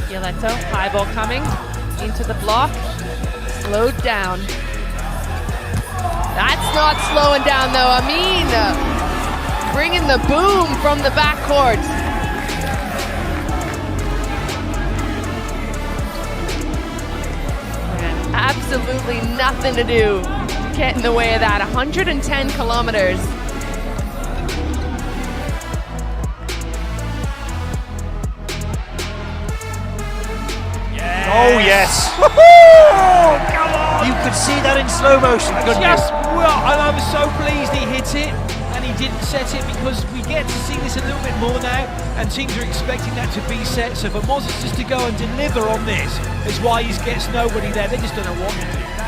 Gioletto, high ball coming into the block, slowed down. That's not slowing down though. Amin bringing the boom from the backcourt. And absolutely nothing to do to get in the way of that. 110 kilometers. Oh yes! Come on! You could see that in slow motion, couldn't you? Well, and I was so pleased he hit it and he didn't set it, because we get to see this a little bit more now and teams are expecting that to be set. So for Moses just to go and deliver on this is why he gets nobody there. They just don't know what to do.